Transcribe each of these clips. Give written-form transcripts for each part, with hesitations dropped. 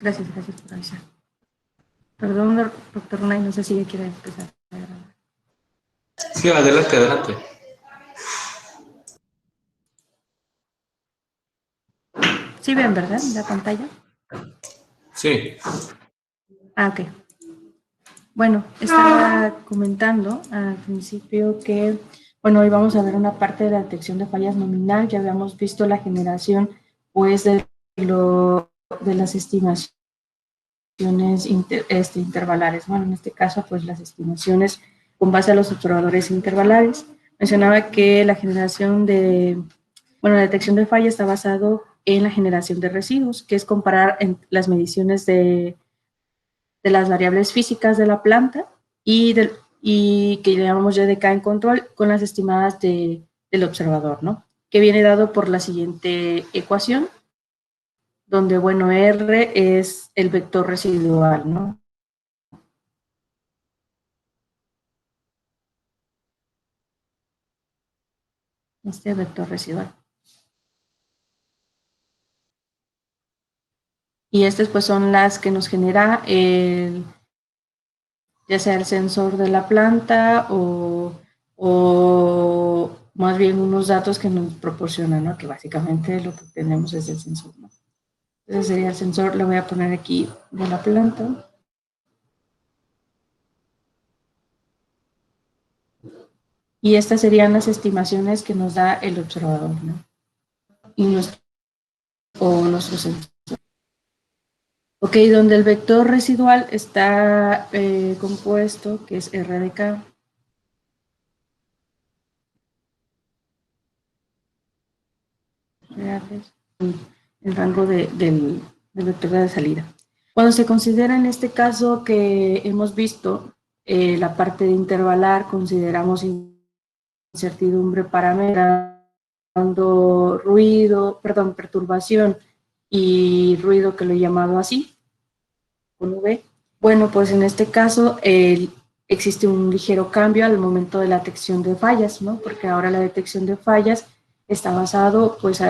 Gracias por avisar. Perdón, doctor Nay, no sé si ya quiere empezar. Sí, adelante, adelante. Sí ven, ¿verdad? La pantalla. Sí. Ok. Bueno, estaba comentando al principio que, bueno, hoy vamos a ver una parte de la detección de fallas nominal. Ya habíamos visto la generación, pues, de las estimaciones intervalares. Bueno, en este caso, pues, las estimaciones con base a los observadores intervalares. Mencionaba que la generación la detección de falla está basado en la generación de residuos, que es comparar las mediciones de las variables físicas de la planta y que llamamos ya de K en control con las estimadas del observador, ¿no? Que viene dado por la siguiente ecuación, donde, bueno, R es el vector residual, ¿no? Este vector residual. Y estas pues son las que nos genera ya sea el sensor de la planta o más bien unos datos que nos proporcionan, ¿no? Que básicamente lo que tenemos es el sensor, ¿no? Ese sería el sensor, le voy a poner aquí de la planta. Y estas serían las estimaciones que nos da el observador, ¿no? Y nuestro sensor. Ok, donde el vector residual está compuesto, que es R de K. Reales, el rango del vector de salida. Cuando se considera en este caso que hemos visto la parte de intervalar, consideramos incertidumbre parametrando ruido, perdón, perturbación y ruido, que lo he llamado así, con V. Bueno, pues en este caso existe un ligero cambio al momento de la detección de fallas, ¿no? Porque ahora la detección de fallas está basado, pues,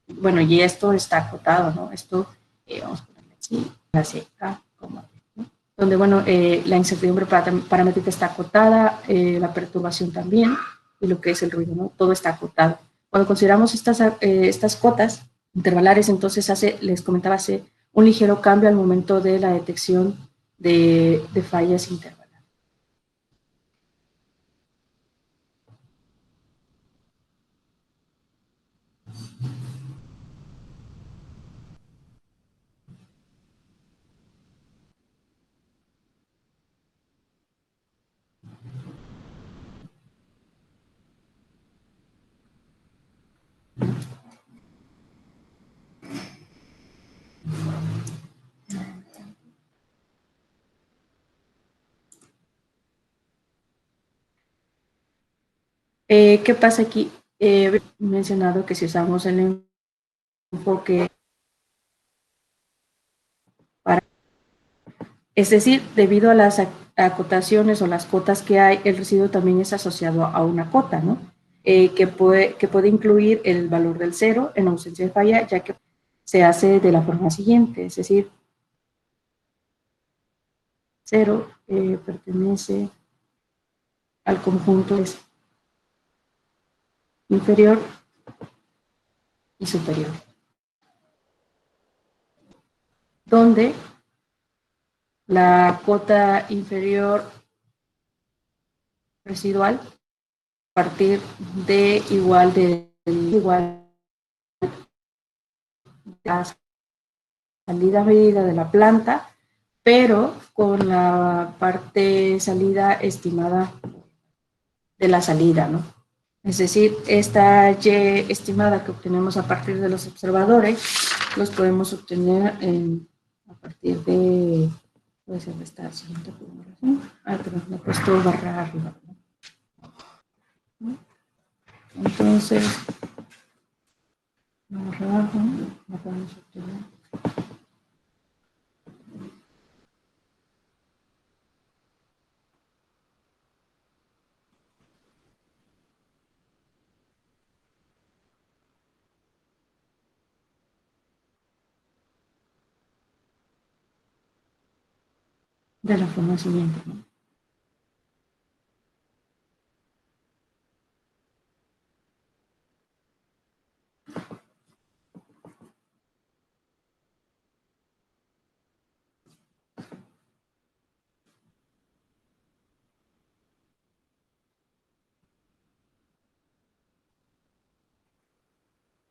bueno, y esto está acotado, ¿no? Esto, vamos a ponerle así, la seca, como, ¿no? Donde, bueno, la incertidumbre paramétrica está acotada, la perturbación también, y lo que es el ruido, ¿no? Todo está acotado. Cuando consideramos estas cotas intervalares, entonces les comentaba, hace un ligero cambio al momento de la detección de fallas intervalares. ¿Qué pasa aquí? He mencionado que si usamos el enfoque para, es decir, debido a las acotaciones o las cotas que hay, el residuo también es asociado a una cota, ¿no? Que puede incluir el valor del cero en ausencia de falla, ya que se hace de la forma siguiente, es decir, cero pertenece al conjunto inferior y superior, donde la cota inferior residual a partir de igual la salida medida de la planta, pero con la parte salida estimada de la salida, ¿no? Es decir, esta Y estimada que obtenemos a partir de los observadores, los podemos obtener a partir de, puede ser esta siguiente formulación. Perdón, me he puesto barra arriba, ¿no? Entonces, barra abajo, la podemos obtener. de la forma siguiente, ¿no?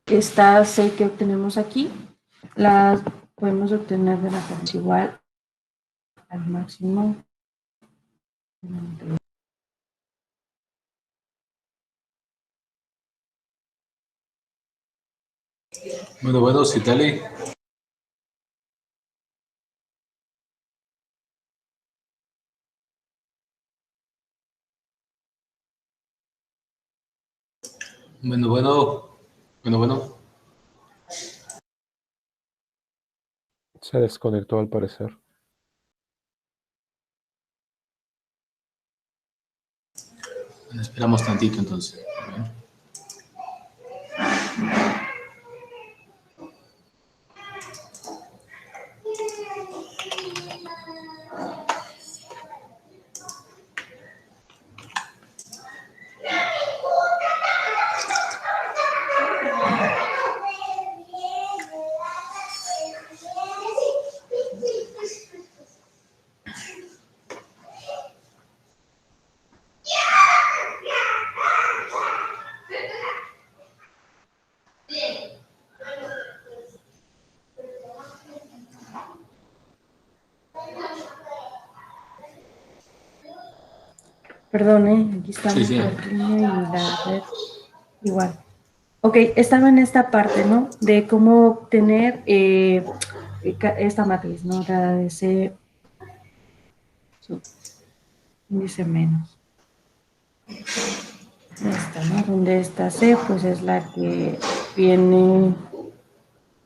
Esta C que obtenemos aquí, las podemos obtener de la forma igual al máximo. Bueno, Citali. Bueno. Se desconectó al parecer. Bueno, esperamos tantito entonces. Perdón, aquí estamos Sí. por línea y la red igual. Ok, estaba en esta parte, ¿no? De cómo obtener esta matriz, ¿no? La de C índice menos. Esta, ¿no? Donde esta C, pues es la que viene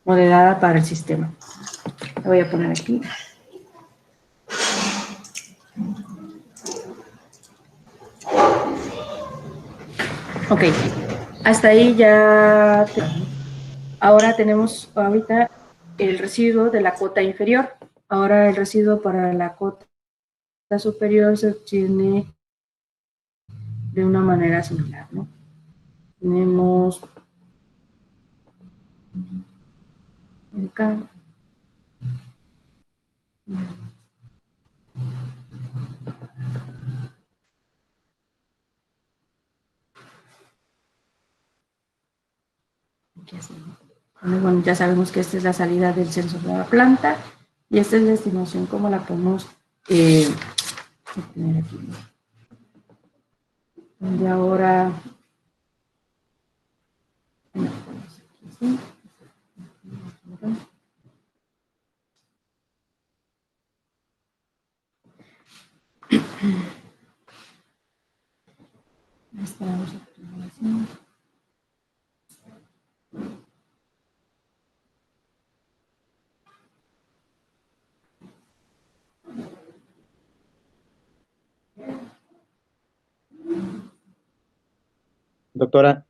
modelada para el sistema. La voy a poner aquí. Ok, hasta ahí ya. Ahora tenemos ahorita el residuo de la cota inferior. Ahora el residuo para la cota superior se obtiene de una manera similar, ¿no? Tenemos acá. Bueno, ya sabemos que esta es la salida del sensor de la planta y esta es la estimación como la podemos obtener aquí. Y ahora ¿sí? Esta vamos a obtener así. Doctora.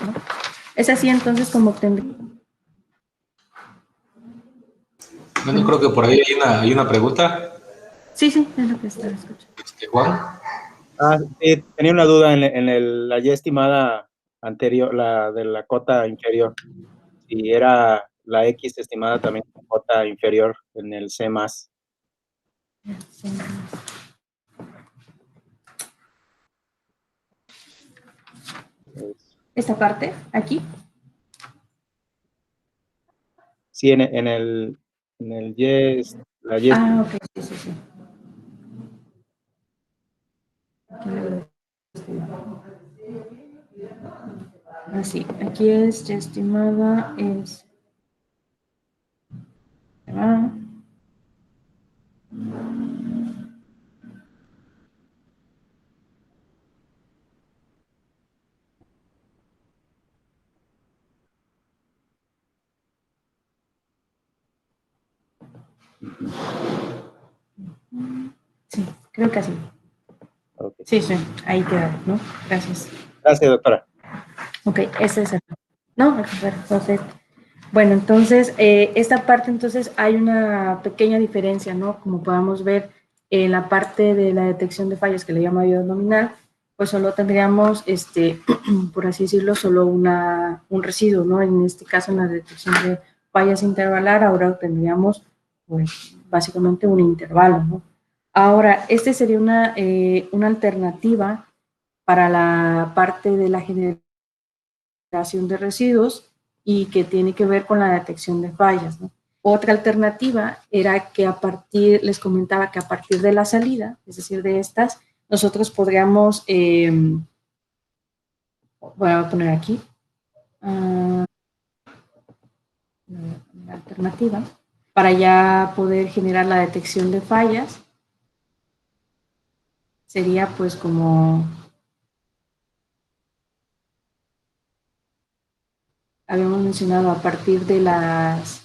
¿No? Es así entonces como obtendré. Bueno, creo que por ahí hay una pregunta. Sí, es lo que estaba escuchando. Juan. Sí, tenía una duda la ya estimada anterior, la de la cota inferior. Si era la X estimada también como cota inferior en el C+. Esta parte, aquí. Sí, en el Y, la Y. Ok, sí. Así, aquí es ya estimada, es. Sí, creo que así. Okay. Sí, ahí queda, ¿no? Gracias. Gracias, doctora. Ok, ese es el. No, perfecto. Bueno, entonces, esta parte, entonces, hay una pequeña diferencia, ¿no? Como podamos ver en la parte de la detección de fallas, que le llamo yo nominal, pues solo tendríamos, por así decirlo, solo un residuo, ¿no? En este caso, en la detección de fallas intervalar, ahora tendríamos, pues, básicamente un intervalo, ¿no? Ahora, este sería una alternativa para la parte de la generación de residuos y que tiene que ver con la detección de fallas, ¿no? Otra alternativa era que les comentaba que a partir de la salida, es decir, de estas, nosotros podríamos, voy a poner aquí, la alternativa, para ya poder generar la detección de fallas, sería pues como habíamos mencionado, a partir de las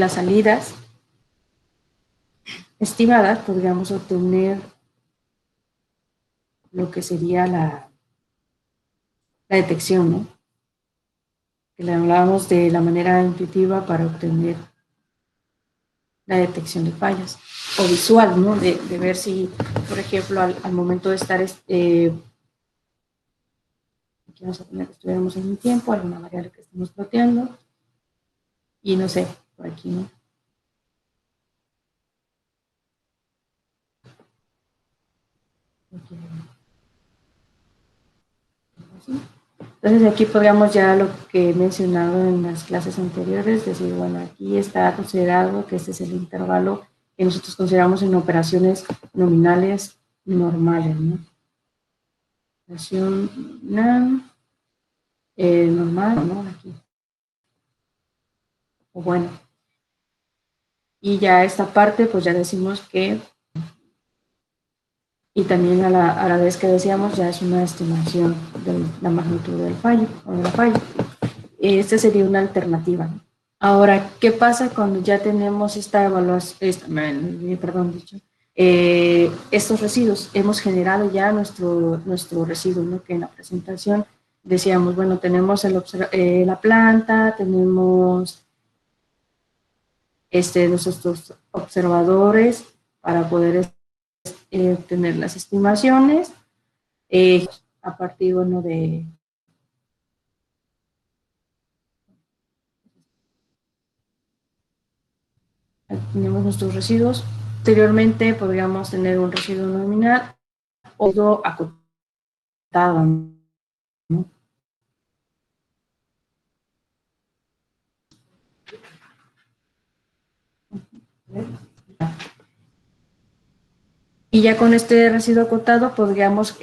salidas estimadas, podríamos obtener lo que sería la detección, ¿no? Que le hablábamos de la manera intuitiva para obtener la detección de fallas, o visual, ¿no? De ver si, por ejemplo, al momento de estar, aquí vamos a poner que estuviéramos en un tiempo, alguna variable que estemos ploteando, y no sé, por aquí, ¿no? Entonces aquí podríamos ya lo que he mencionado en las clases anteriores, decir, bueno, aquí está considerado que este es el intervalo que nosotros consideramos en operaciones nominales normales, ¿no? Operación normal, ¿no? Aquí. O bueno. Y ya esta parte, pues ya decimos que, y también a la vez que decíamos, ya es una estimación de la magnitud del fallo, o de la falla. Esta sería una alternativa, ¿no? Ahora, ¿qué pasa cuando ya tenemos esta evaluación, estos residuos? Hemos generado ya nuestro residuo, ¿no? Que en la presentación decíamos, bueno, tenemos la planta, tenemos nuestros observadores para poder obtener las estimaciones a partir, bueno, tenemos nuestros residuos. Posteriormente podríamos tener un residuo nominal o acotado, ¿no? Y ya con este residuo acotado podríamos,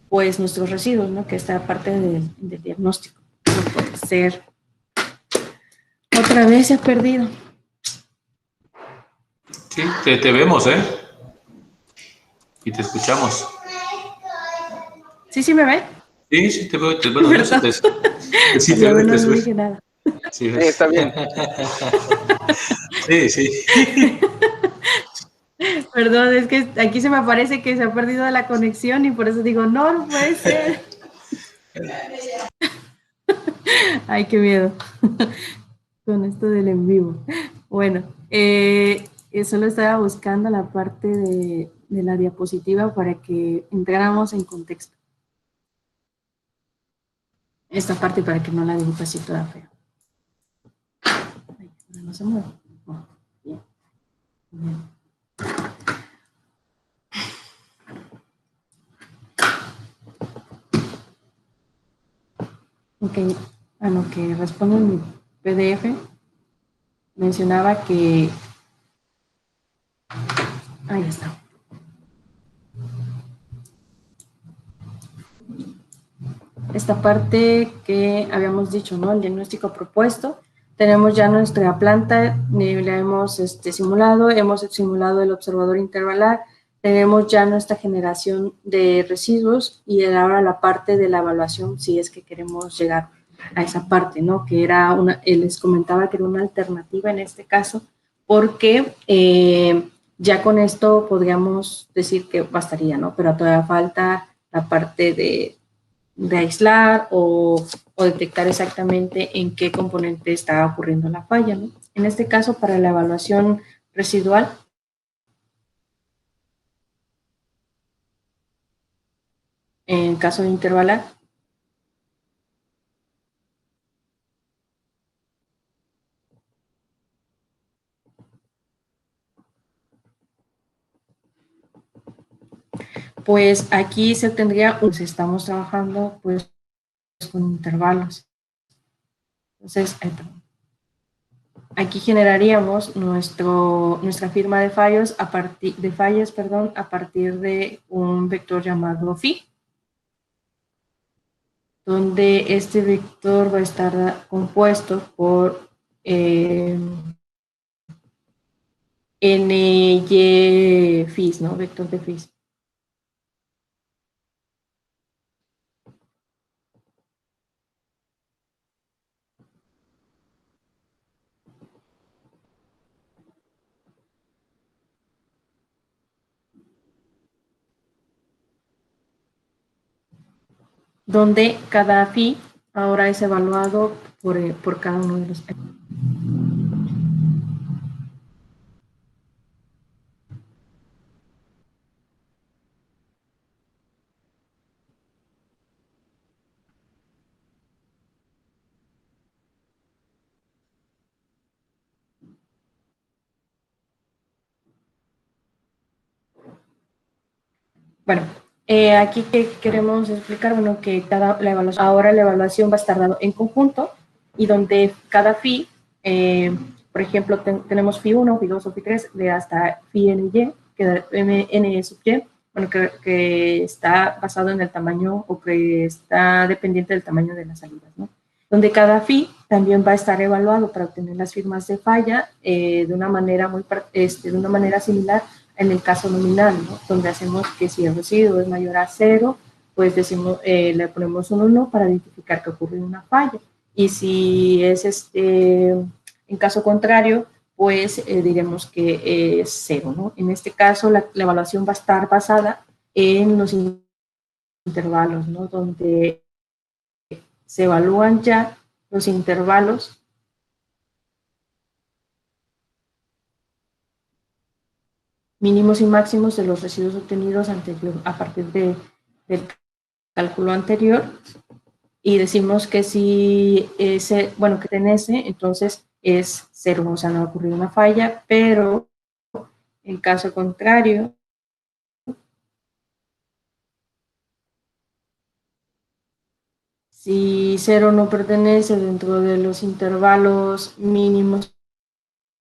pues, nuestros residuos, ¿no? Que esta parte del diagnóstico. No puede ser. Otra vez se ha perdido. Sí, te vemos, ¿eh? Y te escuchamos. ¿Sí me ve? Sí, sí, te veo. Bueno, yo sí sí te veo. No dije nada. Sí, Sí, está bien. Sí, sí. Perdón, es que aquí se me aparece que se ha perdido la conexión y por eso digo, no puede ser. Ay, qué miedo con esto del en vivo. Bueno, solo estaba buscando la parte de la diapositiva para que entráramos en contexto. Esta parte para que no la dibujo así toda fea. Ay, no se mueve. Oh, bien. Bien. Ok, a lo que responde en mi PDF, mencionaba que... Ahí está. Esta parte que habíamos dicho, ¿no? El diagnóstico propuesto. Tenemos ya nuestra planta, la hemos simulado el observador intervalar, tenemos ya nuestra generación de residuos y ahora la parte de la evaluación, si es que queremos llegar a esa parte, ¿no? Que era les comentaba que era una alternativa en este caso, porque ya con esto podríamos decir que bastaría, ¿no? Pero todavía falta la parte de aislar o o detectar exactamente en qué componente está ocurriendo la falla, ¿no? En este caso, para la evaluación residual, en caso de intervalar, pues aquí se obtendría, pues estamos trabajando pues con intervalos. Entonces, aquí generaríamos nuestra firma de fallos a partir de un vector llamado phi, donde este vector va a estar compuesto por ny phis, ¿no? Vector de phis. Donde cada phi ahora es evaluado por cada uno de los. Bueno, aquí que queremos explicar, bueno, que ahora la evaluación va a estar dada en conjunto y donde cada phi, por ejemplo, tenemos phi 1, phi 2 o phi 3 de hasta phi ny, que n sub y, bueno, que está basado en el tamaño o que está dependiente del tamaño de las salidas, ¿no? Donde cada phi también va a estar evaluado para obtener las firmas de falla de una manera similar en el caso nominal, ¿no? Donde hacemos que si el residuo es mayor a 0, pues decimos, le ponemos un 1 para identificar que ocurrió una falla. Y si es en caso contrario, pues diremos que es 0, ¿no? En este caso, la evaluación va a estar basada en los intervalos, ¿no? Donde se evalúan ya los intervalos mínimos y máximos de los residuos obtenidos a partir del cálculo anterior, y decimos que si ese, bueno, que en ese, entonces es 0, o sea, no ha ocurrido una falla, pero en caso contrario, si 0 no pertenece dentro de los intervalos mínimos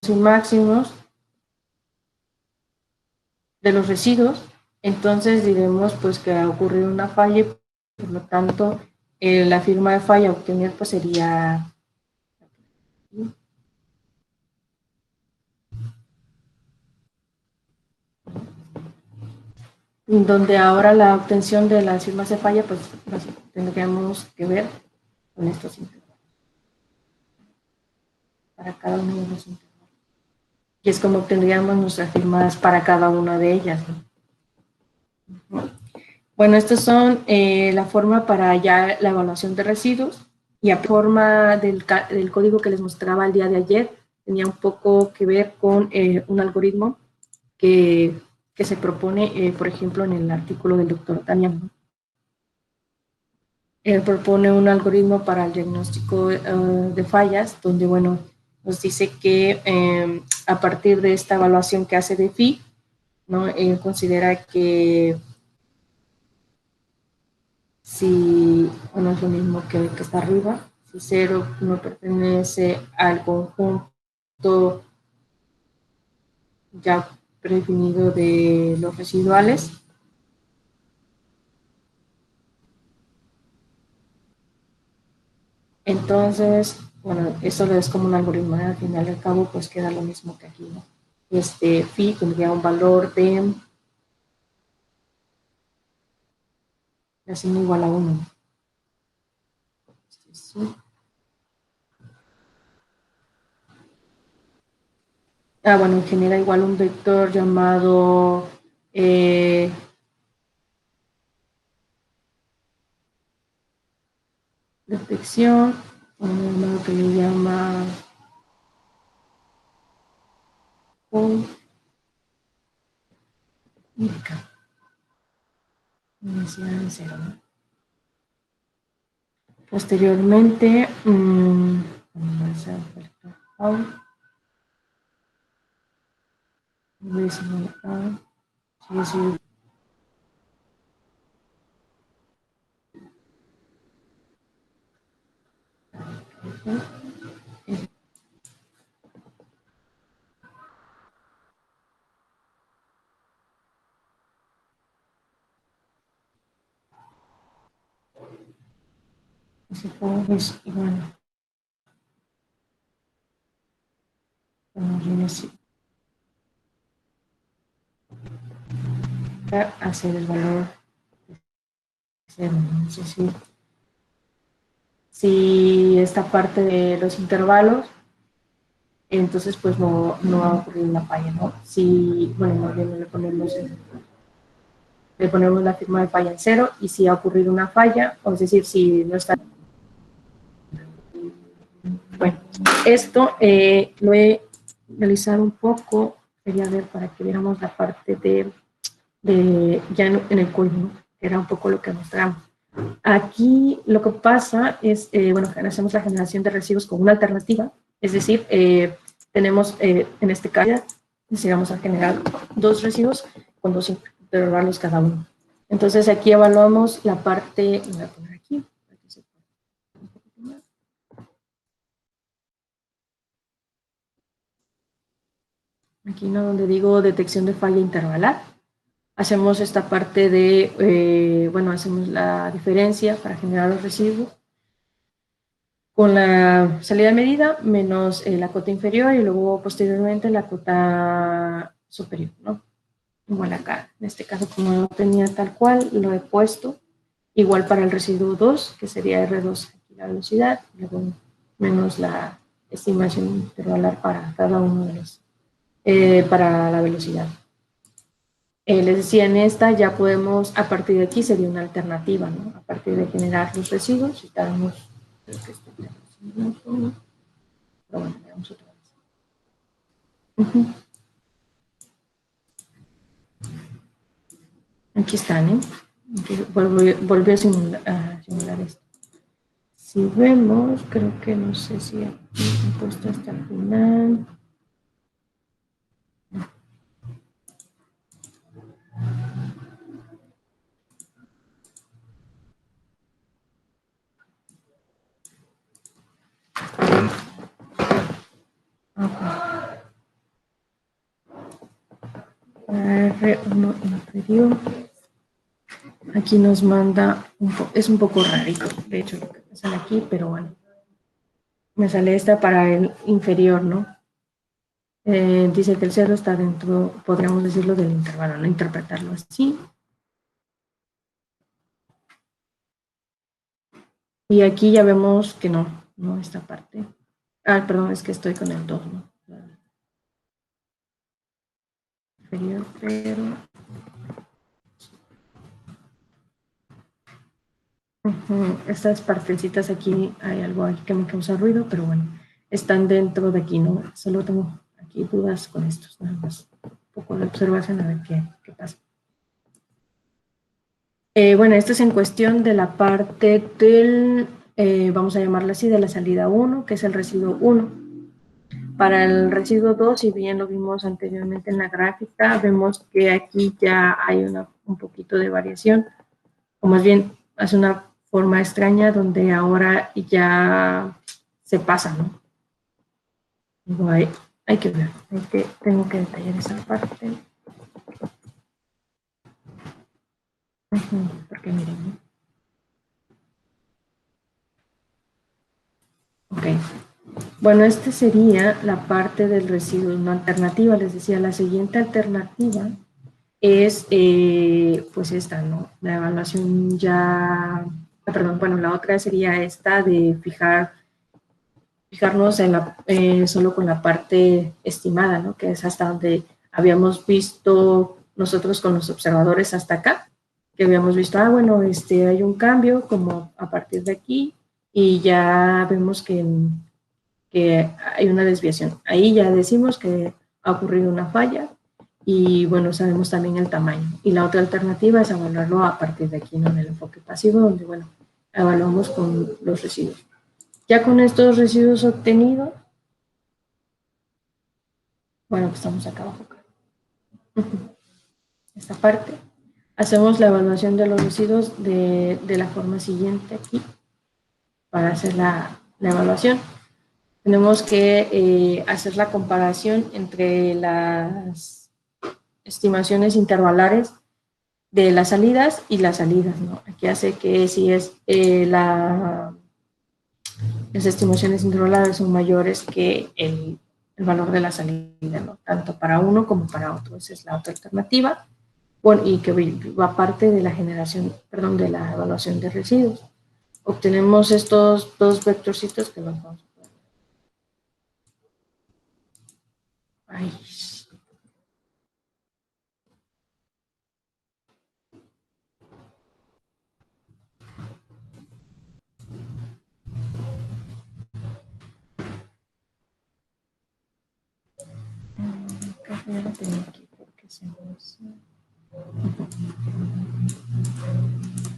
y máximos de los residuos, entonces diremos pues que ha ocurrido una falla, por lo tanto la firma de falla a obtener pues sería donde ahora la obtención de las firmas de falla pues tendríamos que ver con estos intervalos para cada uno de los intervalos, y es como obtendríamos nuestras firmas para cada una de ellas, ¿no? Bueno, estas son la forma para ya la evaluación de residuos, y a forma del código que les mostraba el día de ayer, tenía un poco que ver con un algoritmo que se propone, por ejemplo, en el artículo del doctor Damián. Él propone un algoritmo para el diagnóstico de fallas, donde, bueno, nos dice que a partir de esta evaluación que hace de phi, ¿no? Él considera que si, bueno, es lo mismo que está arriba, si 0 no pertenece al conjunto ya predefinido de los residuales, entonces, bueno, eso es como un algoritmo, al final y al cabo pues queda lo mismo que aquí, ¿no? Phi tendría un valor de n igual a 1. ¿Sí? Bueno, genera igual un vector llamado detección, un llamado que le llama indica iniciar en 0, ¿no? Posteriormente, vamos a ver out, supongo que es igual. Hacer el valor 0. No sé si esta parte de los intervalos, entonces pues no va a ocurrir una falla, ¿no? Si, bueno, más bien le ponemos la firma de falla en 0, y si ha ocurrido una falla, o es decir, si no está... Bueno, esto lo he realizado un poco, quería ver para que viéramos la parte de ya en el código, ¿no? Que era un poco lo que mostramos. Aquí lo que pasa es, bueno, hacemos la generación de residuos con una alternativa, es decir, tenemos en este caso, vamos a generar 2 residuos con 2 intervalos cada uno. Entonces aquí evaluamos la parte, voy a poner aquí, ¿no? Donde digo detección de falla intervalar. Hacemos esta parte de, bueno, hacemos la diferencia para generar los residuos con la salida de medida menos la cota inferior y luego posteriormente la cota superior, ¿no? Igual acá, en este caso como no tenía tal cual, lo he puesto igual para el residuo 2, que sería R2 aquí la velocidad, luego menos la estimación intervalar para cada uno de los, para la velocidad. Les decía, en esta ya podemos, a partir de aquí sería una alternativa, ¿no? A partir de generar los residuos, si tenemos, creo que pero bueno, veamos otra vez. Aquí están, ¿eh? Volvió a simular esto. Si vemos, creo que no sé si aquí he puesto hasta el final. R1 inferior. Aquí nos manda, es un poco rarito, de hecho, lo que me sale aquí, pero bueno. Me sale esta para el inferior, ¿no? Dice que el 0 está dentro, podríamos decirlo, del intervalo, ¿no? Interpretarlo así. Y aquí ya vemos que no esta parte. Ah, perdón, es que estoy con el 2, ¿no? Inferior, pero... Estas partecitas aquí, hay algo aquí que me causa ruido, pero bueno, están dentro de aquí, ¿no? Solo tengo aquí dudas con estos, nada más. Un poco de observación a ver qué pasa. Bueno, esto es en cuestión de la parte del, vamos a llamarla así, de la salida 1, que es el residuo 1. Para el residuo 2, si bien lo vimos anteriormente en la gráfica, vemos que aquí ya hay un poquito de variación, o más bien hace una forma extraña donde ahora ya se pasa, ¿no? Digo, hay que ver, tengo que detallar esa parte. Porque miren, ¿no? Ok. Bueno, esta sería la parte del residuo, una alternativa. Les decía, la siguiente alternativa es, pues esta, ¿no? La evaluación ya, perdón, bueno, la otra sería esta de fijarnos en solo con la parte estimada, ¿no? Que es hasta donde habíamos visto nosotros con los observadores hasta acá, que habíamos visto, bueno, hay un cambio como a partir de aquí, y ya vemos que hay una desviación. Ahí ya decimos que ha ocurrido una falla y bueno, sabemos también el tamaño. Y la otra alternativa es evaluarlo a partir de aquí, ¿no? En el enfoque pasivo, donde bueno, evaluamos con los residuos. Ya con estos residuos obtenidos, bueno, pues estamos acá abajo. Esta parte. Hacemos la evaluación de los residuos de la forma siguiente aquí, para hacer la evaluación. Tenemos que hacer la comparación entre las estimaciones intervalares de las salidas y las salidas, ¿no? Aquí hace que si es las estimaciones intervalares son mayores que el valor de la salida, ¿no? Tanto para uno como para otro. Esa es la otra alternativa. Bueno, y que va parte de la generación, perdón, de la evaluación de residuos. Obtenemos estos dos vectorcitos que los vamos a poner. Ahí.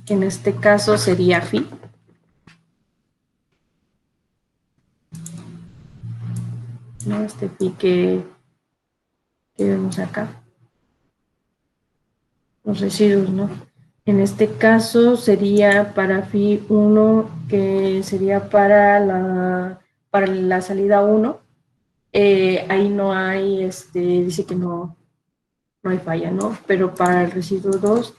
En este caso sería phi. ¿No? Este phi que vemos acá. Los residuos, ¿no? En este caso sería para phi 1, que sería para la salida 1. Ahí no hay, dice que no hay falla, ¿no? Pero para el residuo 2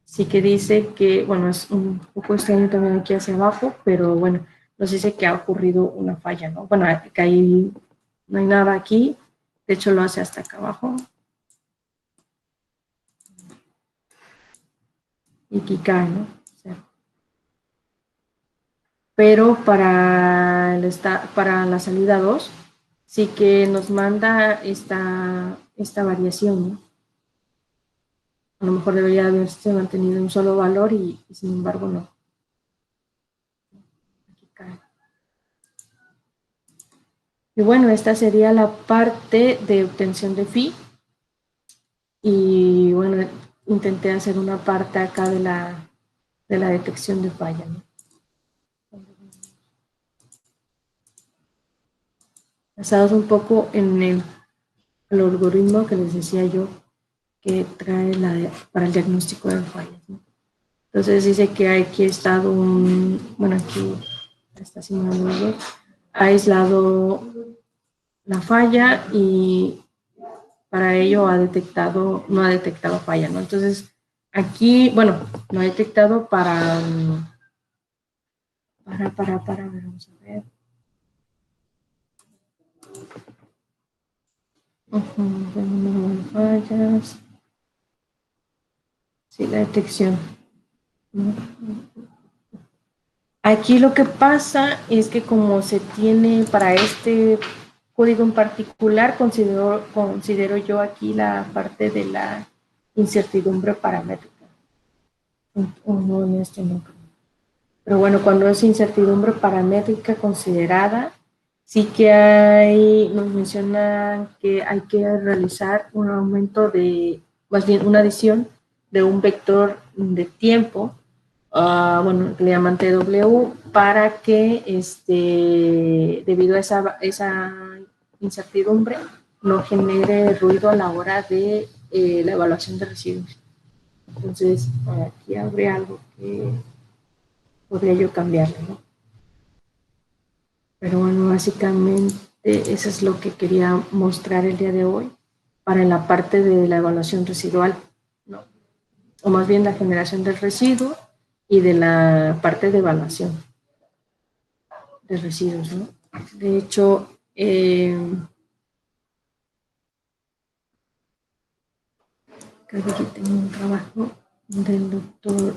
sí que dice que, bueno, es un poco extraño también aquí hacia abajo, pero bueno, nos dice que ha ocurrido una falla, ¿no? Bueno, que ahí no hay nada aquí, de hecho lo hace hasta acá abajo. Y aquí cae, ¿no? O sea, pero para la salida 2 sí que nos manda esta variación, ¿no? A lo mejor debería haberse mantenido un solo valor y sin embargo no. Aquí cae. Y bueno, esta sería la parte de obtención de phi. Y bueno, intenté hacer una parte acá de la detección de falla, ¿no? Basados un poco en el algoritmo que les decía yo que trae para el diagnóstico de fallas, ¿no? Entonces dice que aquí ha estado bueno, aquí está simulando, ha aislado la falla y para ello no ha detectado falla, ¿no? Entonces aquí, bueno, no ha detectado vamos a ver. Fallas. Sí, la detección. Aquí lo que pasa es que como se tiene para este código en particular, considero yo aquí la parte de la incertidumbre paramétrica. No, en este no. Pero bueno, cuando es incertidumbre paramétrica considerada, sí que nos mencionan que hay que realizar un aumento más bien una adición de un vector de tiempo, bueno, que le llaman TW, para que debido a esa incertidumbre no genere ruido a la hora de la evaluación de residuos. Entonces, aquí habría algo que podría yo cambiarlo, ¿no? Pero bueno, básicamente eso es lo que quería mostrar el día de hoy para la parte de la evaluación residual, ¿no? O más bien la generación del residuo y de la parte de evaluación de residuos, ¿no? De hecho, creo que aquí tengo un trabajo del doctor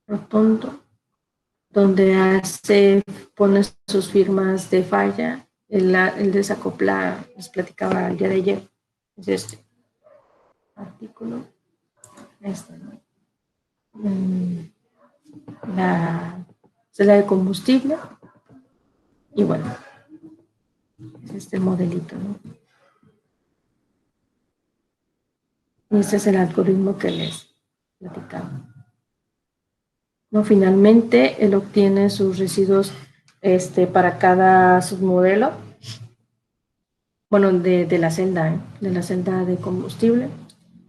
Rotondo, donde pone sus firmas de falla, el desacopla, les platicaba el día de ayer, es este artículo, ¿no? Esta es la de combustible. Y bueno, es este modelito, ¿no? Y este es el algoritmo que les platicaba. No, finalmente, él obtiene sus residuos para cada submodelo, bueno, de la celda, de la celda de combustible.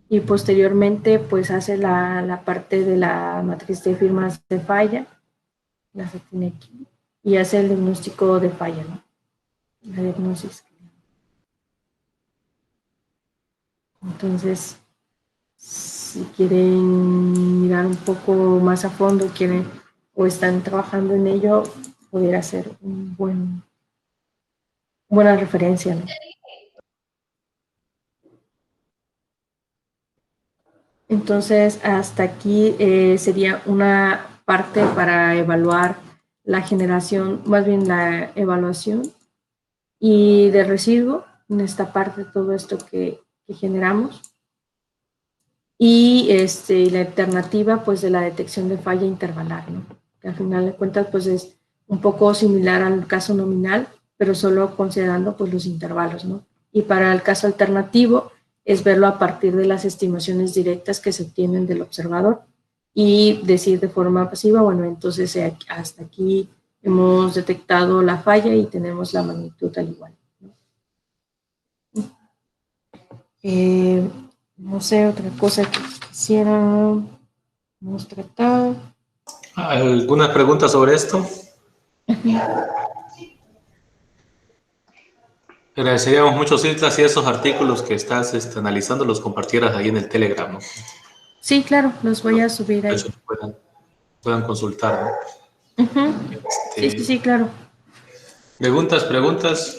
Y posteriormente, pues hace la parte de la matriz de firmas de falla, las tiene aquí, y hace el diagnóstico de falla, ¿no? La diagnosis. Entonces, si quieren mirar un poco más a fondo, quieren o están trabajando en ello, pudiera ser buena referencia, ¿no? Entonces, hasta aquí sería una parte para evaluar la generación, más bien la evaluación y de residuo, en esta parte todo esto que generamos. Y la alternativa, pues, de la detección de falla intervalar, ¿no? Que al final de cuentas, pues, es un poco similar al caso nominal, pero solo considerando, pues, los intervalos, ¿no? Y para el caso alternativo, es verlo a partir de las estimaciones directas que se obtienen del observador y decir de forma pasiva, bueno, entonces hasta aquí hemos detectado la falla y tenemos la magnitud al igual, ¿no? No sé, otra cosa que quisiéramos tratar. ¿Alguna pregunta sobre esto? Agradeceríamos mucho, Silvia, si esos artículos que estás analizando los compartieras ahí en el Telegram, ¿no? Sí, claro, los voy a subir ahí. Eso puedan consultar, ¿no? Sí, claro. Preguntas.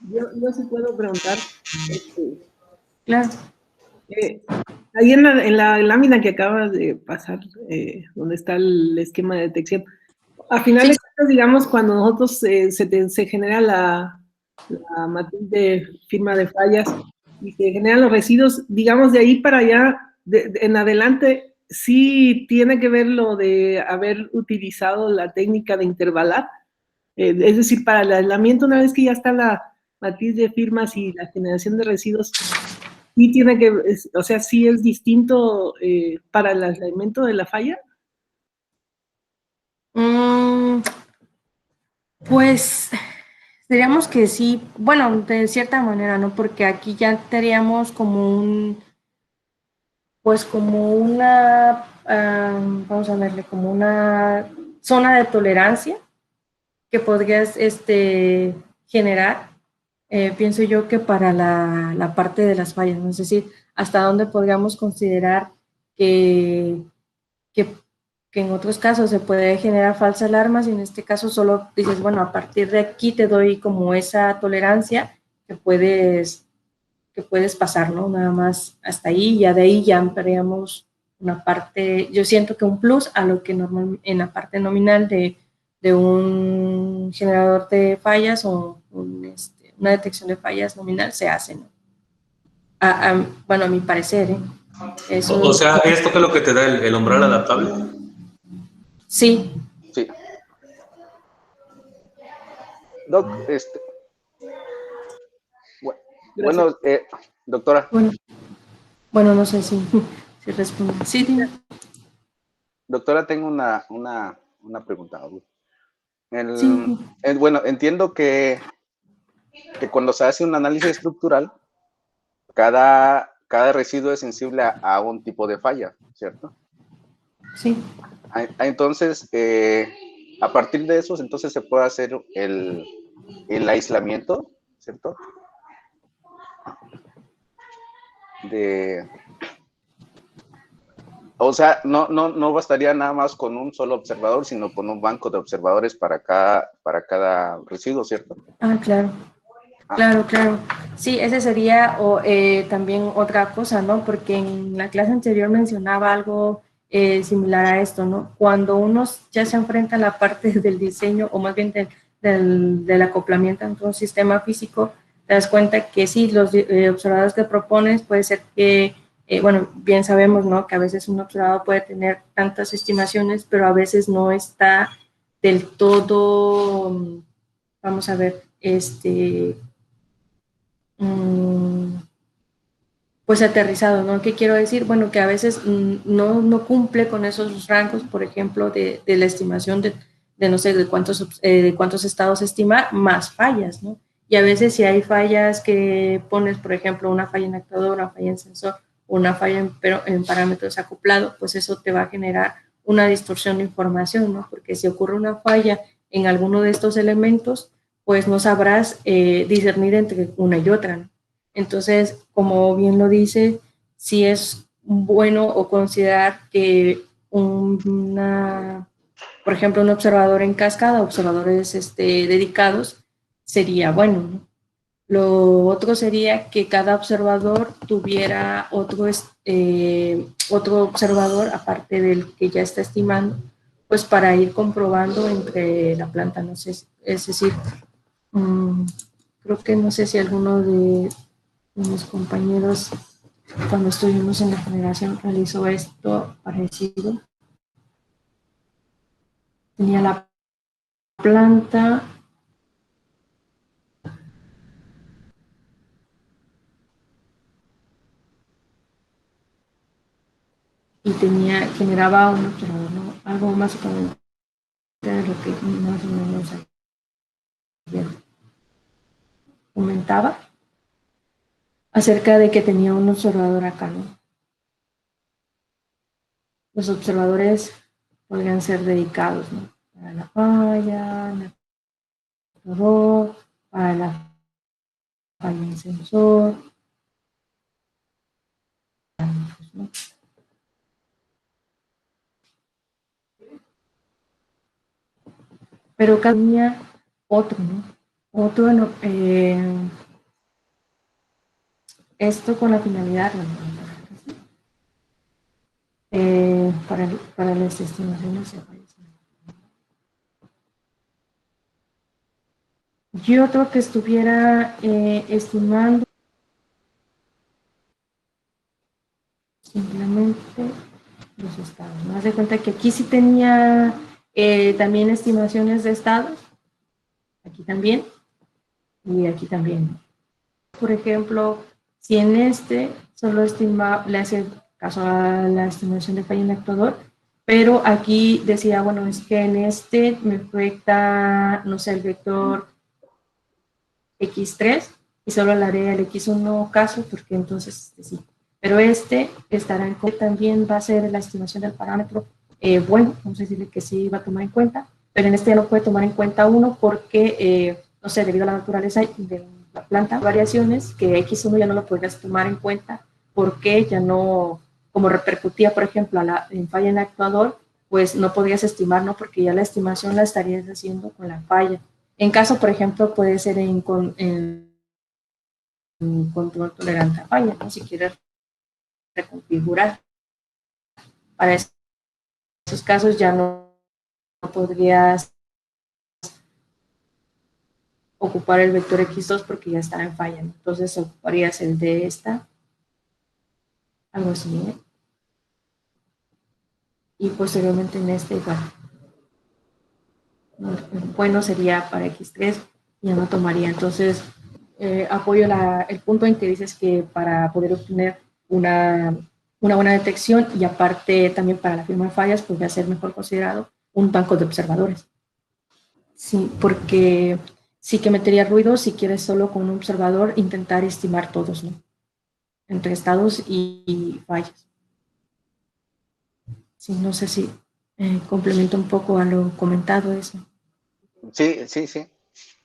Yo sí puedo preguntar. Claro. Ahí en la lámina que acabas de pasar, donde está el esquema de detección, a final de cuentas, digamos, cuando nosotros se genera la matriz de firma de fallas y se generan los residuos, digamos, de ahí para allá, en adelante, sí tiene que ver lo de haber utilizado la técnica de intervalar. Es decir, para el aislamiento, una vez que ya está la matriz de firmas y la generación de residuos, sí tiene que, o sea, sí es distinto para el aislamiento de la falla. Pues diríamos que sí, bueno, de cierta manera, ¿no? Porque aquí ya teníamos como vamos a verle, como una zona de tolerancia que podrías generar, pienso yo que para la parte de las fallas, ¿no? Es decir, hasta dónde podríamos considerar que en otros casos se puede generar falsas alarmas y en este caso solo dices, bueno, a partir de aquí te doy como esa tolerancia que puedes pasar, ¿no? Nada más hasta ahí, ya de ahí ya ampliamos una parte, yo siento que un plus a lo que en la parte nominal de un generador de fallas o una detección de fallas nominal se hace, ¿no? Bueno, a mi parecer, ¿eh? Eso, O sea, ¿esto qué es lo que te da el umbral adaptable? Sí. Sí. Doc, bueno, doctora. Bueno, no sé si responde. Sí, dime. Doctora, tengo una pregunta. Sí. Bueno, entiendo que cuando se hace un análisis estructural, cada residuo es sensible a un tipo de falla, ¿cierto? Sí. Entonces, a partir de eso, entonces se puede hacer el aislamiento, ¿cierto? O sea, no bastaría nada más con un solo observador, sino con un banco de observadores para cada residuo, ¿cierto? Claro. Claro. Sí, ese sería también otra cosa, ¿no? Porque en la clase anterior mencionaba algo similar a esto, ¿no? Cuando uno ya se enfrenta a la parte del diseño, o más bien del acoplamiento entre un sistema físico, te das cuenta que sí, los observadores que propones puede ser que bueno, bien sabemos, ¿no?, que a veces un observador puede tener tantas estimaciones, pero a veces no está del todo, vamos a ver, pues aterrizado, ¿no? ¿Qué quiero decir? Bueno, que a veces no cumple con esos rangos, por ejemplo, de la estimación de no sé, de cuántos estados estimar, más fallas, ¿no? Y a veces si hay fallas que pones, por ejemplo, una falla en actuador, una falla en sensor, una falla en parámetros acoplados, pues eso te va a generar una distorsión de información, ¿no? Porque si ocurre una falla en alguno de estos elementos, pues no sabrás discernir entre una y otra, ¿no? Entonces, como bien lo dice, sí es bueno o considerar que por ejemplo, un observador en cascada, observadores dedicados, sería bueno, ¿no? Lo otro sería que cada observador tuviera otro observador, aparte del que ya está estimando, pues para ir comprobando entre la planta, no sé, es decir, creo que no sé si alguno de mis compañeros cuando estuvimos en la generación realizó esto parecido. Tenía la planta y generaba un observador, ¿no? Algo más o menos de lo que más o menos comentaba acerca de que tenía un observador acá, ¿no? Los observadores podrían ser dedicados, ¿no? Para la falla, para la falla en sensor, ¿no? Pero cada tenía otro, ¿no? Otro, esto con la finalidad, para las estimaciones de fallas. Y otro que estuviera estimando simplemente los estados, ¿no? Haz de cuenta que aquí sí tenía también estimaciones de estados, aquí también, y aquí también. Por ejemplo, si en solo le hace caso a la estimación de falla en actuador, pero aquí decía, bueno, es que en me proyecta, no sé, el vector X3 y solo le haré el X1 caso porque entonces sí. Pero estará en cuenta, también va a ser la estimación del parámetro bueno, vamos a decirle que sí va a tomar en cuenta, pero en ya no puede tomar en cuenta uno porque, no sé, debido a la naturaleza de la planta, variaciones que X1 ya no lo podrías tomar en cuenta porque ya no, como repercutía, por ejemplo, en falla en actuador, pues no podrías estimar, ¿no? Porque ya la estimación la estarías haciendo con la falla. En caso, por ejemplo, puede ser en control tolerante a falla, ¿no? Si quieres reconfigurar. Para esos casos ya no podrías ocupar el vector X2 porque ya está en falla, ¿no? Entonces ocuparías el de algo así, ¿eh? Y posteriormente en igual. Bueno sería para X3, ya no tomaría. Entonces, apoyo el punto en que dices que para poder obtener una buena detección y aparte también para la firma de fallas, podría ser mejor considerado un banco de observadores. Sí, porque sí que metería ruido si quieres solo con un observador intentar estimar todos, ¿no? Entre estados y fallas. Sí, no sé si complemento un poco a lo comentado eso. Sí, sí, sí.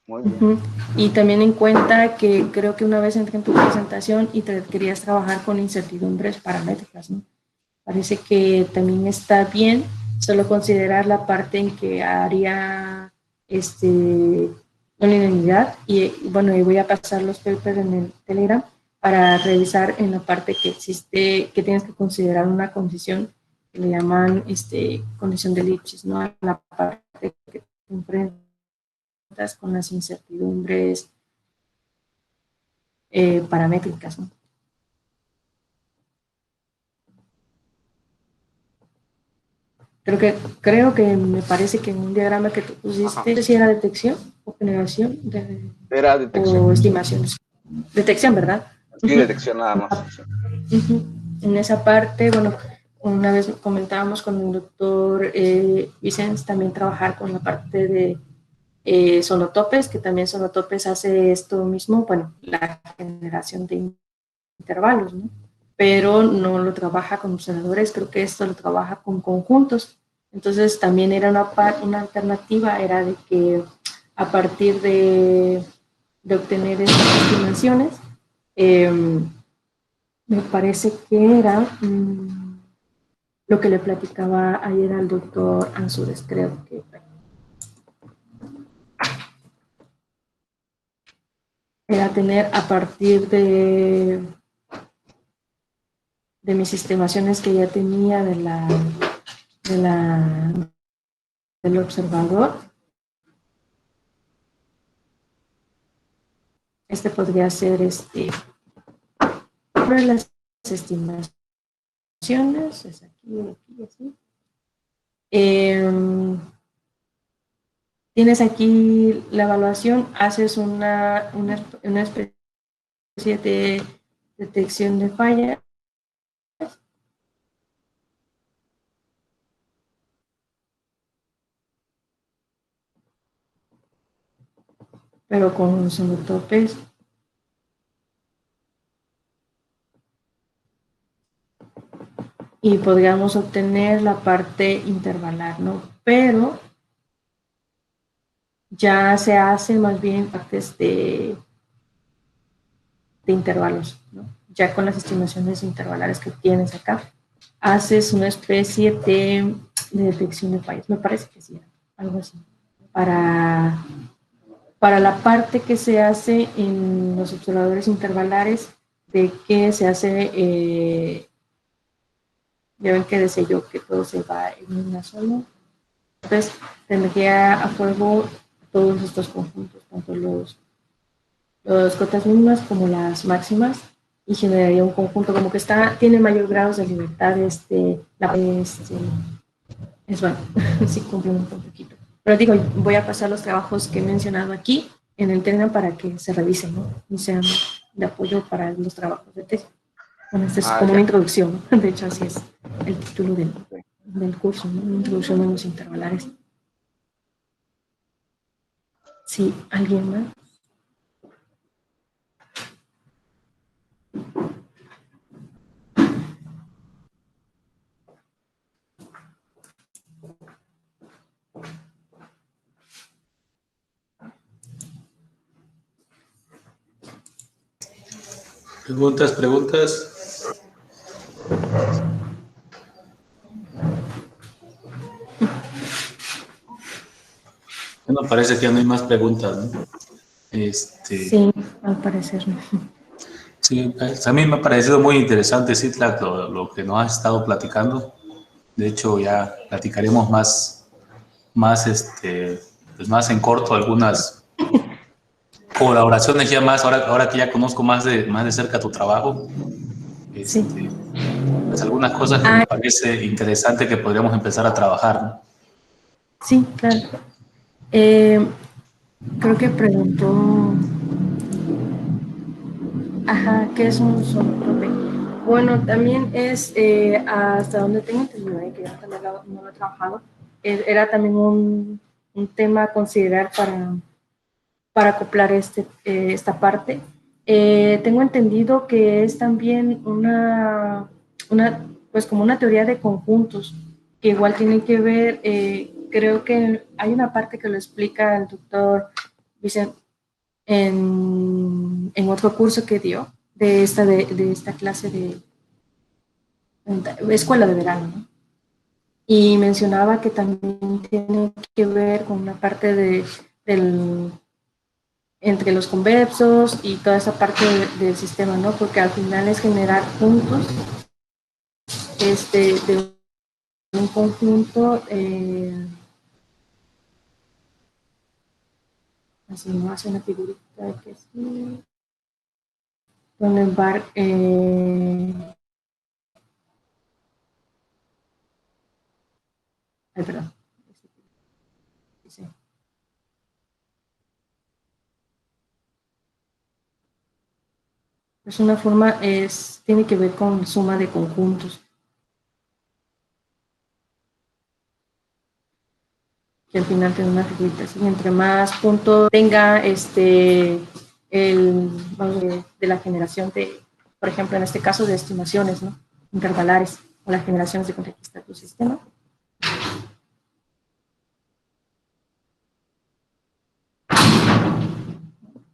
Muy bien. Y también en cuenta que creo que una vez entré en tu presentación y querías trabajar con incertidumbres paramétricas, ¿no? Parece que también está bien solo considerar la parte en que haría no linealidad y bueno, y voy a pasar los papers en el Telegram para revisar en la parte que existe, que tienes que considerar una condición que le llaman condición de Lipschitz, ¿no? La parte que te enfrentas con las incertidumbres paramétricas, ¿no? creo que me parece que en un diagrama que tú pusiste, no sé si era detección o generación Era detección. o estimaciones. Detección, ¿verdad? Sí, detección nada más. Sí. En esa parte, bueno, una vez comentábamos con el doctor Vicens también trabajar con la parte de Sonotopes, que también Sonotopes hace esto mismo, bueno, la generación de intervalos, ¿no? Pero no lo trabaja con observadores, creo que esto lo trabaja con conjuntos. Entonces también era una alternativa, era de que a partir de obtener estas estimaciones, me parece que era lo que le platicaba ayer al doctor Ansures, creo que era tener a partir de mis estimaciones que ya tenía del observador, podría ser sobre las estimaciones, es aquí, así. Tienes aquí la evaluación, haces una especie de detección de falla. Pero con sonotopes. Y podríamos obtener la parte intervalar, ¿no? Pero ya se hace más bien partes de intervalos, ¿no? Ya con las estimaciones intervalares que tienes acá, haces una especie de detección de fallas. Me parece que sí, algo así. Para la parte que se hace en los observadores intervalares, de que se hace, ya ven que decía yo que todo se va en una sola. Entonces, tendría a fuego todos estos conjuntos, tanto los cotas mínimas como las máximas, y generaría un conjunto como que tiene mayor grado de libertad, es bueno, sí complementa un poquito. Pero digo, voy a pasar los trabajos que he mencionado aquí en el Telegram para que se revisen, ¿no? Y sean de apoyo para los trabajos de tesis. Bueno, esta es como una introducción, ¿no? De hecho, así es el título del curso, ¿no? Una introducción a los intervalares. Sí, ¿alguien más? Preguntas. Bueno, parece que ya no hay más preguntas, ¿no? Sí, al parecer no. Sí, pues, a mí me ha parecido muy interesante, Citlak, lo que nos has estado platicando. De hecho, ya platicaremos pues más en corto algunas colaboraciones ya más, ahora que ya conozco más de cerca tu trabajo. Sí. Pues algunas cosas que me parece interesante que podríamos empezar a trabajar, ¿no? Sí, claro. Creo que preguntó, ¿qué es un sonotope? Bueno, también es, hasta donde tengo entendido, que yo también no lo he trabajado, era también un tema a considerar para acoplar esta parte. Tengo entendido que es también pues como una teoría de conjuntos, que igual tiene que ver, creo que hay una parte que lo explica el doctor Vicente en otro curso que dio de esta clase de escuela de verano, ¿no? Y mencionaba que también tiene que ver con una parte entre los convexos y toda esa parte del sistema, ¿no? Porque al final es generar puntos de un conjunto, así no hace una figurita que sí, con el bar, Ay, perdón. Sí. Es una forma, tiene que ver con suma de conjuntos. Que al final tiene una figurita así. Entre más puntos tenga vamos, de la generación de, por ejemplo, en este caso de estimaciones, ¿no? Intervalares, o las generaciones de conquista de tu sistema.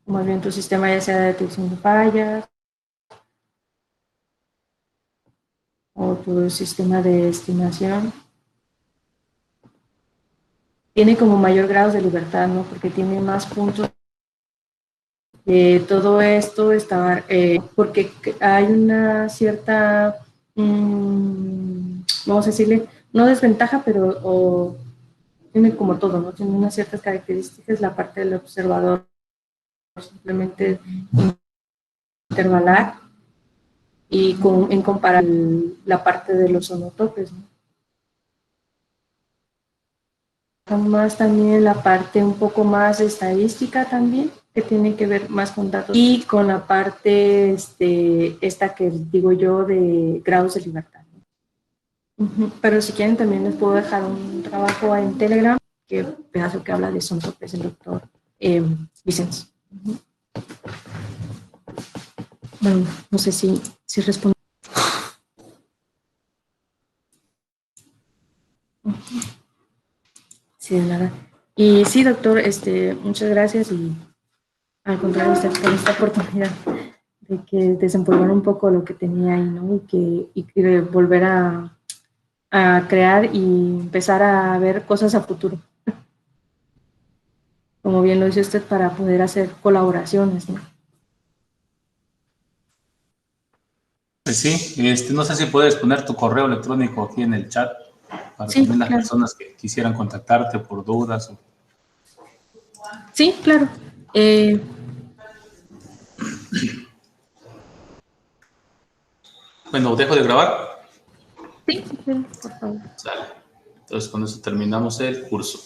Más bien tu sistema ya sea de detección de fallas, o tu sistema de estimación, tiene como mayor grado de libertad, ¿no? Porque tiene más puntos. Todo esto está, porque hay una cierta, vamos a decirle, no desventaja, pero tiene como todo, ¿no? Tiene unas ciertas características, la parte del observador simplemente intervalar y en comparar la parte de los sonotopes, ¿no? Más también la parte un poco más estadística también, que tiene que ver más con datos y con la parte esta que digo yo de grados de libertad. Pero si quieren también les puedo dejar un trabajo en Telegram, que pedazo que habla de sonotopes, el doctor Vicens. Bueno, no sé si respondo. Sí, de nada. Y sí, doctor, muchas gracias y al contrario, usted por esta oportunidad de que desempolvar un poco lo que tenía ahí, ¿no? Y que volver a crear y empezar a ver cosas a futuro. Como bien lo dice usted, para poder hacer colaboraciones, ¿no? Pues sí, no sé si puedes poner tu correo electrónico aquí en el chat para Sí, también las claro. personas que quisieran contactarte por dudas. Sí, claro. Bueno, dejo de grabar. Sí, por favor. Sale. Entonces con eso terminamos el curso.